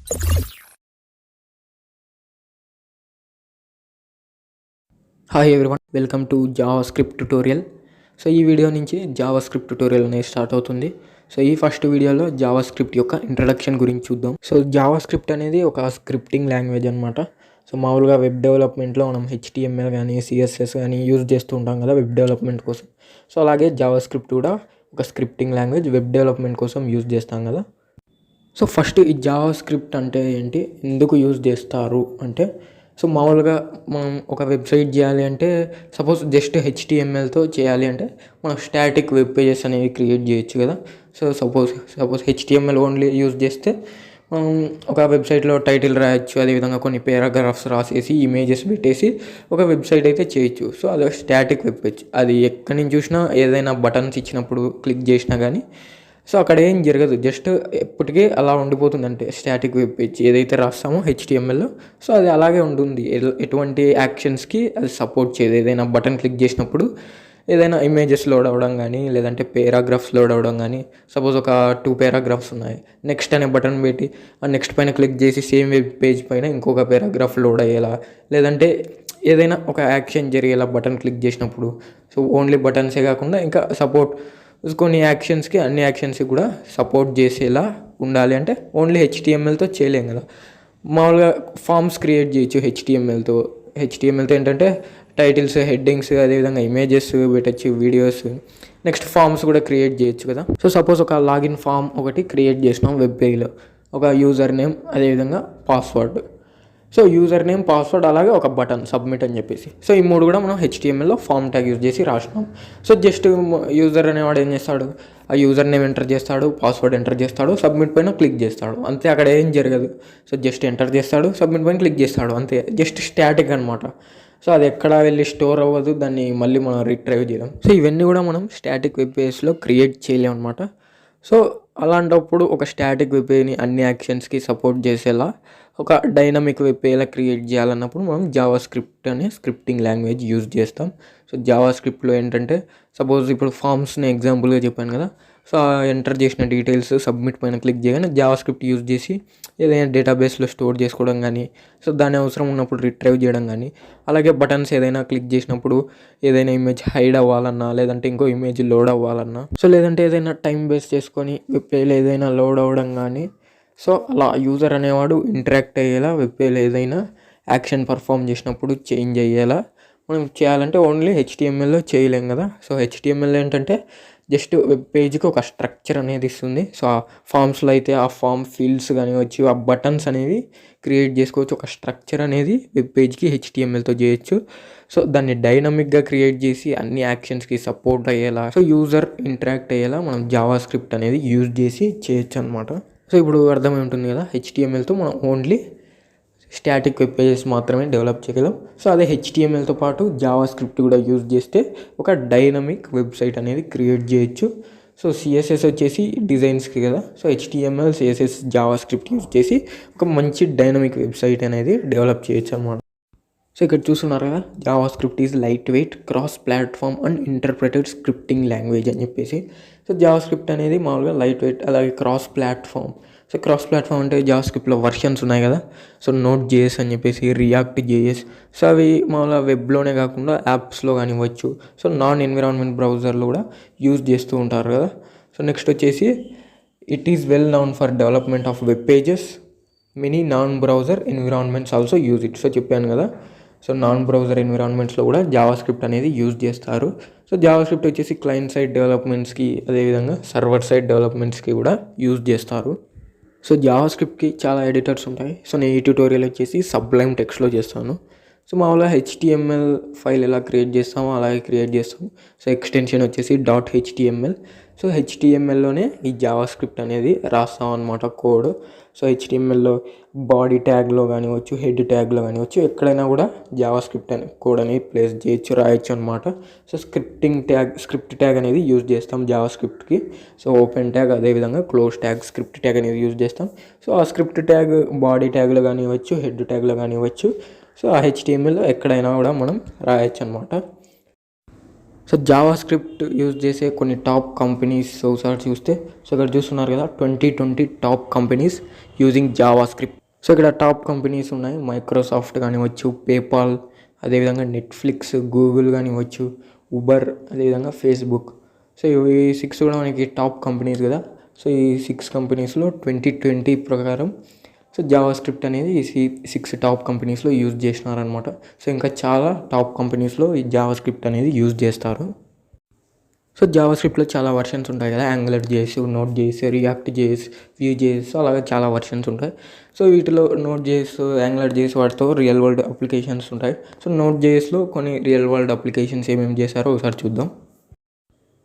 Hi everyone, welcome to JavaScript tutorial. So ఈ video నుంచి JavaScript tutorial అనేది start అవుతుంది. సో ఈ ఫస్ట్ వీడియోలో జావాస్క్రిప్ట్ యొక్క ఇంట్రడక్షన్ గురించి చూద్దాం. సో జావాస్క్రిప్ట్ అనేది ఒక స్క్రిప్టింగ్ లాంగ్వేజ్ అనమాట. సో మామూలుగా వెబ్ డెవలప్మెంట్లో మనం HTML కానీ CSS కానీ యూజ్ చేస్తూ ఉంటాం కదా వెబ్ డెవలప్మెంట్ కోసం. సో అలాగే జావాస్క్రిప్ట్ కూడా ఒక స్క్రిప్టింగ్ లాంగ్వేజ్, వెబ్ డెవలప్మెంట్ కోసం యూజ్ చేస్తాం కదా. సో ఫస్ట్ ఈ జావాస్క్రిప్ట్ అంటే ఏంటి, ఎందుకు యూజ్ చేస్తారు అంటే, సో మామూలుగా మనం ఒక వెబ్సైట్ చేయాలి అంటే, సపోజ్ జస్ట్ HTMLతో చేయాలి అంటే మనం స్టాటిక్ వెబ్ పేజెస్ అనేవి క్రియేట్ చేయొచ్చు కదా. So suppose HTML only use చేస్తే మనం ఒక వెబ్సైట్లో టైటిల్ రాయొచ్చు, అదేవిధంగా కొన్ని పారాగ్రాఫ్స్ రాసేసి ఇమేజెస్ పెట్టేసి ఒక వెబ్సైట్ అయితే చేయొచ్చు. సో అది స్టాటిక్ వెబ్ పేజ్. అది ఎక్కడి నుంచి చూసినా ఏదైనా బటన్స్ ఇచ్చినప్పుడు క్లిక్ చేసినా కానీ సో అక్కడ ఏం జరగదు, జస్ట్ ఎప్పటికీ అలా ఉండిపోతుంది. అంటే స్టాటిక్ వెబ్ పేజ్ ఏదైతే రాస్తామో HTMLలో, సో అది అలాగే ఉంటుంది. ఎటువంటి యాక్షన్స్కి అది సపోర్ట్ చేయదు. ఏదైనా బటన్ క్లిక్ చేసినప్పుడు ఏదైనా ఇమేజెస్ లోడ్ అవ్వడం కానీ, లేదంటే పారాగ్రాఫ్స్ లోడ్ అవ్వడం కానీ, సపోజ్ ఒక 2 పారాగ్రాఫ్స్ ఉన్నాయి, నెక్స్ట్ అనే బటన్ పెట్టి ఆ నెక్స్ట్ పైన క్లిక్ చేసి సేమ్ వెబ్ పేజ్ పైన ఇంకొక పారాగ్రాఫ్ లోడ్ అయ్యేలా, లేదంటే ఏదైనా ఒక యాక్షన్ జరిగేలా బటన్ క్లిక్ చేసినప్పుడు. సో ఓన్లీ బటన్సే కాకుండా ఇంకా సపోర్ట్ కొన్ని యాక్షన్స్కి, అన్ని యాక్షన్స్కి కూడా సపోర్ట్ చేసేలా ఉండాలి. అంటే ఓన్లీ HTMLతో చేయలేం కదా. మామూలుగా ఫామ్స్ క్రియేట్ చేయొచ్చు HTMLతో ఏంటంటే టైటిల్స్, హెడ్డింగ్స్, అదేవిధంగా ఇమేజెస్ పెట్టచ్చు, వీడియోస్, నెక్స్ట్ ఫామ్స్ కూడా క్రియేట్ చేయొచ్చు కదా. సో సపోజ్ ఒక లాగిన్ ఫామ్ ఒకటి క్రియేట్ చేసినాం వెబ్ పేజ్లో, ఒక యూజర్ నేమ్, అదేవిధంగా password. So user name, password, అలాగే ఒక బటన్ సబ్మిట్ అని చెప్పేసి. సో ఈ 3 కూడా మనం HTMLలో ఫామ్ ట్యాగ్ యూజ్ చేసి రాసినాం. సో జస్ట్ యూజర్ అనేవాడు ఏం చేస్తాడు, ఆ యూజర్ నేమ్ ఎంటర్ చేస్తాడు, పాస్వర్డ్ ఎంటర్ చేస్తాడు, సబ్మిట్ పైన క్లిక్ చేస్తాడు, అంతే. అక్కడ ఏం జరగదు. సో జస్ట్ ఎంటర్ చేస్తాడు, సబ్మిట్ పైన క్లిక్ చేస్తాడు, అంతే. జస్ట్ స్టాటిక్ అనమాట. సో అది ఎక్కడ వెళ్ళి స్టోర్ అవ్వదు, దాన్ని మళ్ళీ మనం రిట్రైవ్ చేయలేం. సో ఇవన్నీ కూడా మనం స్టాటిక్ వెబ్ పేజ్లో క్రియేట్ చేయలేం అనమాట. సో అలాంటప్పుడు ఒక స్టాటిక్ వెబ్ పేజ్ని అన్ని యాక్షన్స్కి సపోర్ట్ చేసేలా ఒక డైనమిక్ వెబ్ పేజ్లా క్రియేట్ చేయాలన్నప్పుడు మనం జావాస్క్రిప్ట్ అనే స్క్రిప్టింగ్ లాంగ్వేజ్ యూజ్ చేస్తాం. సో జావాస్క్రిప్ట్లో ఏంటంటే, సపోజ్ ఇప్పుడు ఫామ్స్ని ఎగ్జాంపుల్గా చెప్పాను కదా. సో ఎంటర్ చేసిన డీటెయిల్స్ సబ్మిట్ పైన క్లిక్ చేయగానే జావాస్క్రిప్ట్ యూజ్ చేసి ఏదైనా డేటాబేస్లో స్టోర్ చేసుకోవడం కానీ, సో దాని అవసరం ఉన్నప్పుడు రిట్రైవ్ చేయడం కానీ, అలాగే బటన్స్ ఏదైనా క్లిక్ చేసినప్పుడు ఏదైనా ఇమేజ్ హైడ్ అవ్వాలన్నా, లేదంటే ఇంకో ఇమేజ్ లోడ్ అవ్వాలన్నా, సో లేదంటే ఏదైనా టైం బేస్ చేసుకొని వెబ్ పేజ్లో ఏదైనా లోడ్ అవ్వడం కానీ, సో అలా యూజర్ అనేవాడు ఇంటరాక్ట్ అయ్యేలా వెబ్ పేజ్లో ఏదైనా యాక్షన్ పర్ఫామ్ చేసినప్పుడు చేంజ్ అయ్యేలా మనం చేయాలంటే ఓన్లీ HTMLలో చేయలేం కదా. సో HTML ఏంటంటే జస్ట్ వెబ్ పేజ్కి ఒక స్ట్రక్చర్ అనేది ఇస్తుంది. సో ఆ ఫామ్స్లో అయితే ఆ ఫామ్ ఫీల్డ్స్ కానివచ్చు, ఆ బటన్స్ అనేవి క్రియేట్ చేసుకోవచ్చు. ఒక స్ట్రక్చర్ అనేది వెబ్ పేజ్కి HTMLతో చేయొచ్చు. సో దాన్ని డైనమిక్గా క్రియేట్ చేసి అన్ని యాక్షన్స్కి సపోర్ట్ అయ్యేలా, సో యూజర్ ఇంటరాక్ట్ అయ్యేలా మనం జావాస్క్రిప్ట్ అనేది యూజ్ చేసి చేయొచ్చు అనమాట. సో ఇప్పుడు అర్థమై ఉంటుంది కదా, HTMLతో మనం ఓన్లీ స్టాటిక్ వెబ్ పేజెస్ మాత్రమే డెవలప్ చేయగలం. సో అదే HTMLతో పాటు జావాస్క్రిప్ట్ కూడా యూజ్ చేస్తే ఒక డైనమిక్ వెబ్సైట్ అనేది క్రియేట్ చేయొచ్చు. సో CSS వచ్చేసి డిజైన్స్కి కదా. So HTML, CSS, JavaScript use చేసి ఒక మంచి డైనమిక్ వెబ్సైట్ అనేది డెవలప్ చేయొచ్చు అనమాట. సో ఇక్కడ చూస్తున్నారు కదా, JavaScript is light weight, cross platform and interpreted scripting language అని చెప్పేసి. సో జావాస్క్రిప్ట్ అనేది మామూలుగా లైట్ వెయిట్, అలాగే cross platform. So cross platform అంటే జావాస్క్రిప్ట్లో వర్షన్స్ ఉన్నాయి కదా. సో Node.js అని చెప్పేసి, React.js. సో అవి మామూలుగా వెబ్లోనే కాకుండా యాప్స్లో కానివ్వచ్చు, సో నాన్ ఎన్విరాన్మెంట్ బ్రౌజర్లో కూడా యూజ్ చేస్తూ ఉంటారు కదా. సో నెక్స్ట్ వచ్చేసి, it is well noun for development of web pages, many non browser environments also use it. So చెప్పాను కదా, సో నాన్ బ్రౌజర్ ఎన్విరాన్మెంట్స్లో కూడా జావాస్క్రిప్ట్ అనేది యూజ్ చేస్తారు. సో జావాస్క్రిప్ట్ వచ్చేసి క్లయింట్ సైడ్ డెవలప్మెంట్స్కి, అదేవిధంగా సర్వర్ సైడ్ డెవలప్మెంట్స్కి కూడా యూజ్ చేస్తారు. సో జావాస్క్రిప్ట్కి చాలా ఎడిటర్స్ ఉంటాయి. సో నేను ఈ ట్యూటోరియల్ వచ్చేసి సబ్లైమ్ టెక్స్ట్లో చేస్తాను. సో మామూలుగా HTML ఫైల్ ఎలా క్రియేట్ చేస్తామో అలాగే క్రియేట్ చేస్తాము. సో ఎక్స్టెన్షన్ వచ్చేసి .html. సో HTMLలోనే ఈ జావాస్క్రిప్ట్ అనేది రాస్తాం అనమాట కోడ్. సో HTMLలో బాడీ ట్యాగ్లో కానివచ్చు, హెడ్ ట్యాగ్లో కానివచ్చు, ఎక్కడైనా కూడా జావాస్క్రిప్ట్ అనే కోడ్ అనేది ప్లేస్ చేయొచ్చు, రాయొచ్చు అనమాట. సో స్క్రిప్ట్ ట్యాగ్ అనేది యూజ్ చేస్తాం జావాస్క్రిప్ట్కి. సో ఓపెన్ ట్యాగ్, అదేవిధంగా క్లోజ్ ట్యాగ్, స్క్రిప్ట్ ట్యాగ్ అనేది యూజ్ చేస్తాం. సో ఆ స్క్రిప్ట్ ట్యాగ్ బాడీ ట్యాగ్లో కానివ్వచ్చు, హెడ్ ట్యాగ్లో కానివ్వచ్చు, సో ఆ HTMLలో ఎక్కడైనా కూడా మనం రాయొచ్చు అనమాట. సో జావా స్క్రిప్ట్ యూజ్ చేసే కొన్ని టాప్ కంపెనీస్ ఒకసారి చూస్తే, సో ఇక్కడ చూస్తున్నారు కదా 2020 top companies using Java script. So ఇక్కడ టాప్ కంపెనీస్ ఉన్నాయి. మైక్రోసాఫ్ట్ కానివచ్చు, పేపాల్, అదేవిధంగా నెట్ఫ్లిక్స్, గూగుల్ కానివచ్చు, ఉబర్, అదేవిధంగా ఫేస్బుక్. సో ఇవి 6 కూడా మనకి టాప్ కంపెనీస్ కదా. సో ఈ 6 కంపెనీస్లో 2020 ప్రకారం సో జావా స్క్రిప్ట్ అనేది ఈ 6 టాప్ కంపెనీస్లో యూజ్ చేసినారనమాట. సో ఇంకా చాలా టాప్ కంపెనీస్లో ఈ జావా స్క్రిప్ట్ అనేది యూజ్ చేస్తారు. సో జావా స్క్రిప్ట్లో చాలా వర్షన్స్ ఉంటాయి కదా, angular JS, note JS, React JS, view JS, అలాగే చాలా వర్షన్స్ ఉంటాయి. సో వీటిలో నోట్ జేఎస్, యాంగులర్ జేఎస్ వాటితో రియల్ వరల్డ్ అప్లికేషన్స్ ఉంటాయి. సో నోట్ జేఎస్లో కొన్ని రియల్ వరల్డ్ అప్లికేషన్స్ ఏమేమి చేశారో ఒకసారి చూద్దాం.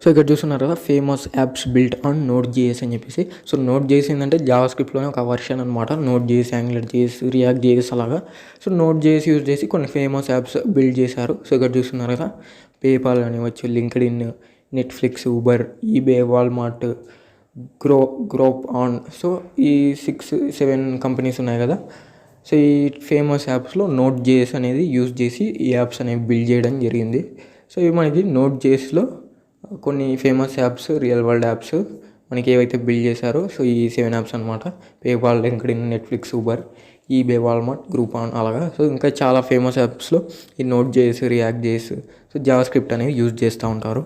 సో ఇక్కడ చూస్తున్నారు కదా, famous apps built on Node JS అని చెప్పేసి. సో నోట్ జేఎస్ ఏంటంటే జావా స్క్రిప్ట్లోనే ఒక వర్షన్ అనమాట. Node JS, Angular JS, React JS అలాగా. సో నోట్ జేఎస్ యూజ్ చేసి కొన్ని ఫేమస్ యాప్స్ బిల్డ్ చేశారు. సో ఇక్కడ చూస్తున్నారు కదా, పేపాల్ కానివచ్చు, LinkedIn, Netflix, Uber, eBay, Walmart, Groupon. So ఈ 6-7 కంపెనీస్ ఉన్నాయి కదా. సో ఈ ఫేమస్ యాప్స్లో నోట్ జేఎస్ అనేది యూజ్ చేసి ఈ యాప్స్ అనేవి బిల్డ్ చేయడం జరిగింది. సో ఇవి మనకి నోట్ జేఎస్లో కొన్ని famous apps, real world apps మనకి ఏవైతే బిల్డ్ చేశారో సో ఈ 7 యాప్స్ అనమాట. PayPal, LinkedIn, Netflix, Uber, eBay, Walmart, group on అలాగా. సో ఇంకా చాలా ఫేమస్ యాప్స్లో ఈ note JS, React JS, so JavaScript అనేది యూజ్ చేస్తూ ఉంటారు.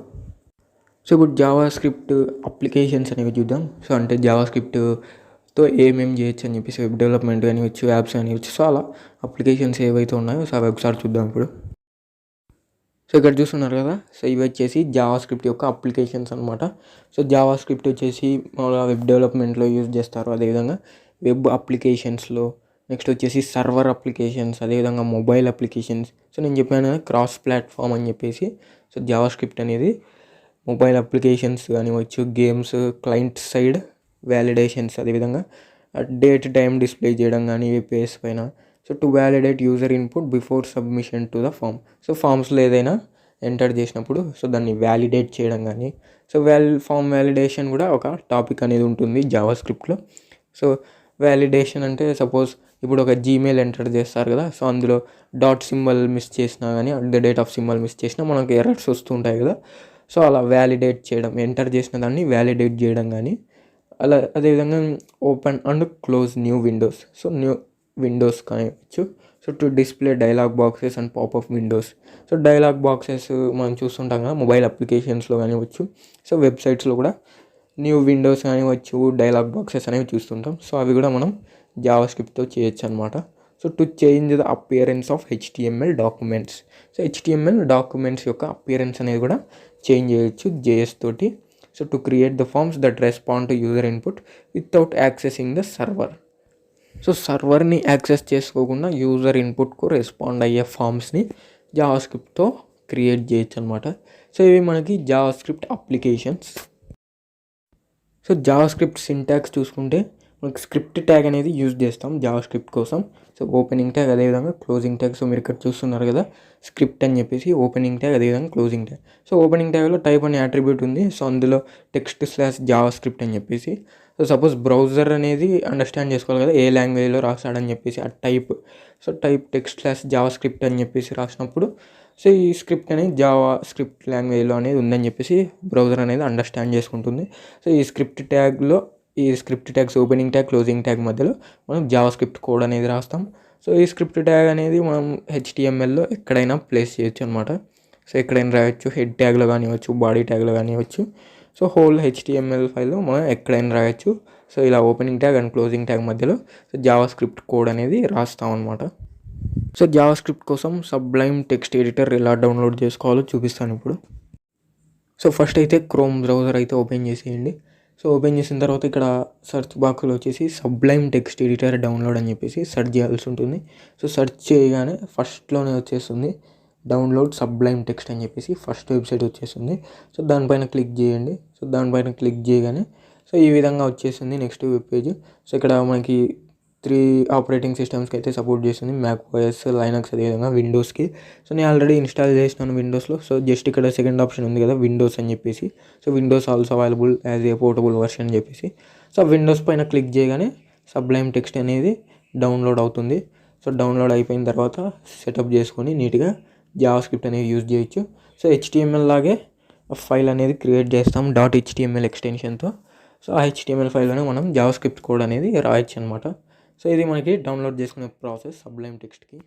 సో ఇప్పుడు జావా స్క్రిప్ట్ అప్లికేషన్స్ అనేవి చూద్దాం. సో అంటే జావా స్క్రిప్ట్తో ఏమేమి చేయొచ్చు అని చెప్పేసి, వెబ్ డెవలప్మెంట్ కానివచ్చు, యాప్స్ కానివచ్చు, సో అలా అప్లికేషన్స్ ఏవైతే ఉన్నాయో సో అవి ఒకసారి చూద్దాం ఇప్పుడు. సో ఇక్కడ చూస్తున్నారు కదా, సో ఇవి వచ్చేసి జావా స్క్రిప్ట్ యొక్క అప్లికేషన్స్ అనమాట. సో జావా స్క్రిప్ట్ వచ్చేసి మామూలుగా వెబ్ డెవలప్మెంట్లో యూజ్ చేస్తారు, అదేవిధంగా వెబ్ అప్లికేషన్స్లో, నెక్స్ట్ వచ్చేసి సర్వర్ అప్లికేషన్స్, అదేవిధంగా మొబైల్ అప్లికేషన్స్. సో నేను చెప్పాను కదా క్రాస్ ప్లాట్ఫామ్ అని చెప్పేసి. సో జావా స్క్రిప్ట్ అనేది మొబైల్ అప్లికేషన్స్ కానివచ్చు, గేమ్స్, క్లయింట్ సైడ్ వ్యాలిడేషన్స్, అదేవిధంగా డేట్ టైం డిస్ప్లే చేయడం కానీ ఏపీఎస్ పైన. So to validate user input before submission to the form. So ఫామ్స్లో ఏదైనా ఎంటర్ చేసినప్పుడు సో దాన్ని వ్యాలిడేట్ చేయడం కానీ. సో ఫామ్ వ్యాలిడేషన్ కూడా ఒక టాపిక్ అనేది ఉంటుంది జావా స్క్రిప్ట్లో. సో వ్యాలిడేషన్ అంటే సపోజ్ ఇప్పుడు ఒక జీమెయిల్ ఎంటర్ చేస్తారు కదా, సో అందులో డాట్ సింబల్ మిస్ చేసినా కానీ, at the date of symbol miss చేసినా మనకు ఎర్రర్స్ వస్తుంటాయి కదా. సో అలా వ్యాలిడేట్ చేయడం, ఎంటర్ చేసిన దాన్ని వ్యాలిడేట్ చేయడం కానీ. అలా అదేవిధంగా open and close new windows. So new windows కానివచ్చు. So to display dialog boxes and popup windows. So dialog boxes మనం చూస్తుంటాం కదా మొబైల్ అప్లికేషన్స్లో కానివచ్చు, సో వెబ్సైట్స్లో కూడా న్యూ విండోస్ కానివచ్చు, డైలాగ్ బాక్సెస్ అనేవి చూస్తుంటాం. సో అవి కూడా మనం జావా స్క్రిప్ట్తో చేయొచ్చు అనమాట. So to change the appearance of HTML documents. So HTML documents యొక్క అపియరెన్స్ అనేది కూడా చేంజ్ చేయొచ్చు జేఎస్ తోటి. So to create the forms that respond to user input without accessing the server. So సర్వర్ని యాక్సెస్ చేసుకోకుండా యూజర్ ఇన్పుట్కు respond అయ్యే ఫామ్స్ని జావా స్క్రిప్ట్తో క్రియేట్ చేయొచ్చు అనమాట. సో ఇవి మనకి JavaScript applications. So JavaScript syntax చూసుకుంటే మనకి స్క్రిప్ట్ ట్యాగ్ అనేది యూజ్ చేస్తాం జావా స్క్రిప్ట్ కోసం. సో ఓపెనింగ్ ట్యాగ్, అదేవిధంగా క్లోజింగ్ ట్యాగ్. సో మీరు ఇక్కడ చూస్తున్నారు కదా స్క్రిప్ట్ అని చెప్పేసి, ఓపెనింగ్ ట్యాగ్, అదేవిధంగా క్లోజింగ్ ట్యాగ్. సో ఓపెనింగ్ ట్యాగ్లో టైప్ అనే అట్రిబ్యూట్ ఉంది. సో అందులో text/జావా స్క్రిప్ట్ అని చెప్పేసి. సో సపోజ్ బ్రౌజర్ అనేది అండర్స్టాండ్ చేసుకోవాలి కదా ఏ లాంగ్వేజ్లో రాస్తాడని చెప్పేసి ఆ టైప్. సో టైప్ text/జావా స్క్రిప్ట్ అని చెప్పేసి రాసినప్పుడు సో ఈ స్క్రిప్ట్ అనేది జావా స్క్రిప్ట్ లాంగ్వేజ్లో అనేది ఉందని చెప్పేసి బ్రౌజర్ అనేది అండర్స్టాండ్ చేసుకుంటుంది. సో ఈ script tags opening tag, closing tag మధ్యలో మనం జావా స్క్రిప్ట్ కోడ్ అనేది రాస్తాం. సో ఈ స్క్రిప్ట్ ట్యాగ్ అనేది మనం HTMLలో ఎక్కడైనా ప్లేస్ చేయొచ్చు అనమాట. సో ఎక్కడైనా రాయొచ్చు, హెడ్ ట్యాగ్లో కానివచ్చు, బాడీ ట్యాగ్లో కానివచ్చు. సో హోల్ HTML ఫైల్లో మనం ఎక్కడైనా రాయొచ్చు. సో ఇలా opening tag and closing tag మధ్యలో సో జావా స్క్రిప్ట్ కోడ్ అనేది రాస్తాం అనమాట. సో జావా స్క్రిప్ట్ కోసం సబ్లైమ్ టెక్స్ట్ ఎడిటర్ ఎలా డౌన్లోడ్ చేసుకోవాలో చూపిస్తాను ఇప్పుడు. సో ఫస్ట్ అయితే క్రోమ్ బ్రౌజర్ అయితే ఓపెన్ చేసేయండి. సో ఓపెన్ చేసిన తర్వాత ఇక్కడ సెర్చ్ బాక్స్లో వచ్చేసి సబ్లైమ్ టెక్స్ట్ ఎడిటర్ డౌన్లోడ్ అని చెప్పేసి సెర్చ్ చేయాల్సి ఉంటుంది. సో సెర్చ్ చేయగానే ఫస్ట్లోనే వచ్చేస్తుంది డౌన్లోడ్ సబ్లైమ్ టెక్స్ట్ అని చెప్పేసి ఫస్ట్ వెబ్సైట్ వచ్చేస్తుంది. సో దానిపైన క్లిక్ చేయండి. సో దానిపైన క్లిక్ చేయగానే సో ఈ విధంగా వచ్చేసింది నెక్స్ట్ వెబ్ పేజ్. సో ఇక్కడ మనకి 3 ఆపరేటింగ్ సిస్టమ్స్కి అయితే సపోర్ట్ చేస్తుంది, macOS, Linux, అదేవిధంగా విండోస్కి. సో నేను ఆల్రెడీ ఇన్స్టాల్ చేసినాను విండోస్లో. సో జస్ట్ ఇక్కడ సెకండ్ ఆప్షన్ ఉంది కదా విండోస్ అని చెప్పేసి. So Windows also available as a portable version అని చెప్పేసి. సో విండోస్ పైన క్లిక్ చేయగానే సబ్లైమ్ టెక్స్ట్ అనేది డౌన్లోడ్ అవుతుంది. సో డౌన్లోడ్ అయిపోయిన తర్వాత సెటప్ చేసుకొని నీట్గా జావా స్క్రిప్ట్ అనేది యూజ్ చేయొచ్చు. సో HTML లాగే ఫైల్ అనేది క్రియేట్ చేస్తాం .html ఎక్స్టెన్షన్తో. సో ఆ HTML ఫైల్లోనే మనం జావా స్క్రిప్ట్ కోడ్ అనేది రాయొచ్చు అనమాట. సో ఇది మనకి డౌన్లోడ్ చేసుకునే ప్రాసెస్ సబ్లైమ్ టెక్స్ట్కి.